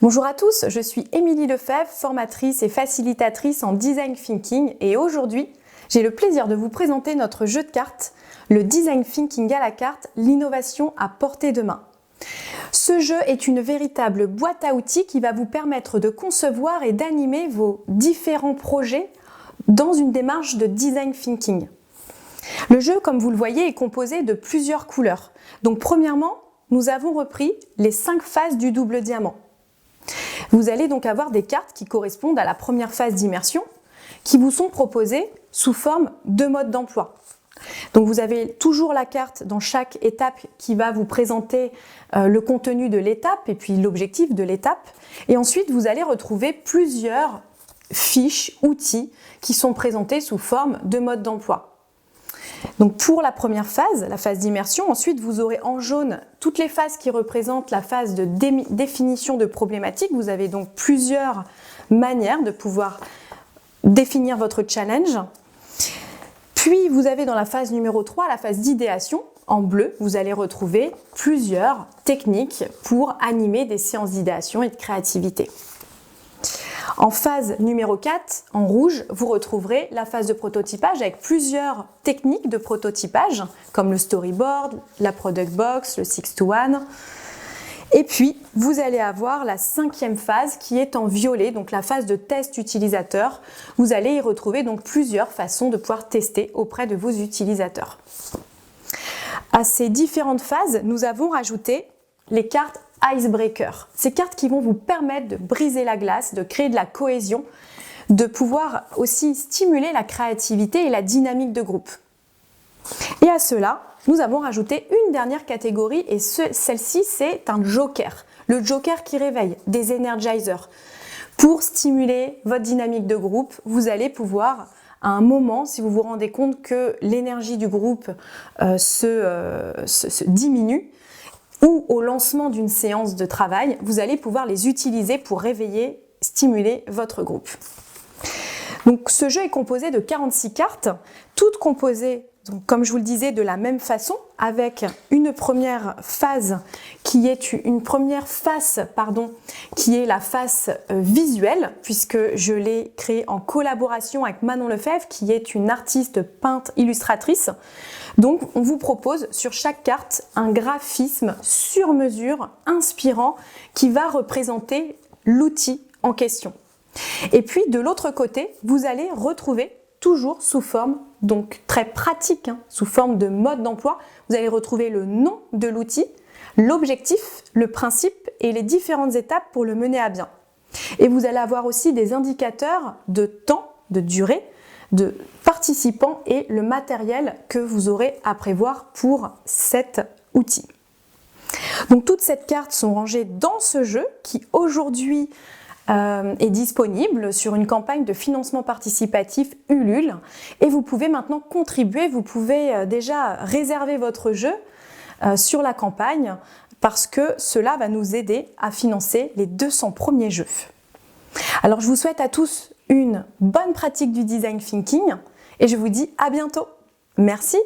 Bonjour à tous, je suis Émilie Lefebvre, formatrice et facilitatrice en Design Thinking et aujourd'hui, j'ai le plaisir de vous présenter notre jeu de cartes, le Design Thinking à la carte, l'innovation à portée de main. Ce jeu est une véritable boîte à outils qui va vous permettre de concevoir et d'animer vos différents projets dans une démarche de Design Thinking. Le jeu, comme vous le voyez, est composé de plusieurs couleurs. Donc premièrement, nous avons repris les 5 phases du double diamant. Vous allez donc avoir des cartes qui correspondent à la première phase d'immersion, qui vous sont proposées sous forme de mode d'emploi. Donc vous avez toujours la carte dans chaque étape qui va vous présenter le contenu de l'étape et puis l'objectif de l'étape. Et ensuite, vous allez retrouver plusieurs fiches, outils qui sont présentés sous forme de mode d'emploi. Donc pour la première phase, la phase d'immersion, ensuite vous aurez en jaune toutes les phases qui représentent la phase de définition de problématiques. Vous avez donc plusieurs manières de pouvoir définir votre challenge. Puis vous avez dans la phase numéro 3, la phase d'idéation. En bleu, vous allez retrouver plusieurs techniques pour animer des séances d'idéation et de créativité. En phase numéro 4, en rouge, vous retrouverez la phase de prototypage avec plusieurs techniques de prototypage, comme le storyboard, la product box, le 6 to 1. Et puis, vous allez avoir la 5e phase qui est en violet, donc la phase de test utilisateur. Vous allez y retrouver donc plusieurs façons de pouvoir tester auprès de vos utilisateurs. À ces différentes phases, nous avons rajouté les cartes Icebreaker. Ces cartes qui vont vous permettre de briser la glace, de créer de la cohésion, de pouvoir aussi stimuler la créativité et la dynamique de groupe. Et à cela, nous avons rajouté une dernière catégorie et celle-ci, c'est un joker. Le joker qui réveille, des energizers. Pour stimuler votre dynamique de groupe, vous allez pouvoir, à un moment, si vous vous rendez compte que l'énergie du groupe se diminue, ou au lancement d'une séance de travail, vous allez pouvoir les utiliser pour réveiller, stimuler votre groupe. Donc ce jeu est composé de 46 cartes, toutes composées, donc, comme je vous le disais, de la même façon, avec une première phase qui est qui est la face visuelle, puisque je l'ai créée en collaboration avec Manon Lefebvre, qui est une artiste peintre illustratrice. Donc on vous propose sur chaque carte un graphisme sur mesure, inspirant, qui va représenter l'outil en question. Et puis de l'autre côté, vous allez retrouver toujours sous forme, donc très pratique, sous forme de mode d'emploi, vous allez retrouver le nom de l'outil, l'objectif, le principe et les différentes étapes pour le mener à bien. Et vous allez avoir aussi des indicateurs de temps, de durée, de participants et le matériel que vous aurez à prévoir pour cet outil. Donc toutes ces cartes sont rangées dans ce jeu qui aujourd'hui est disponible sur une campagne de financement participatif Ulule et vous pouvez maintenant contribuer, vous pouvez déjà réserver votre jeu sur la campagne parce que cela va nous aider à financer les 200 premiers jeux. Alors je vous souhaite à tous une bonne pratique du design thinking et je vous dis à bientôt. Merci.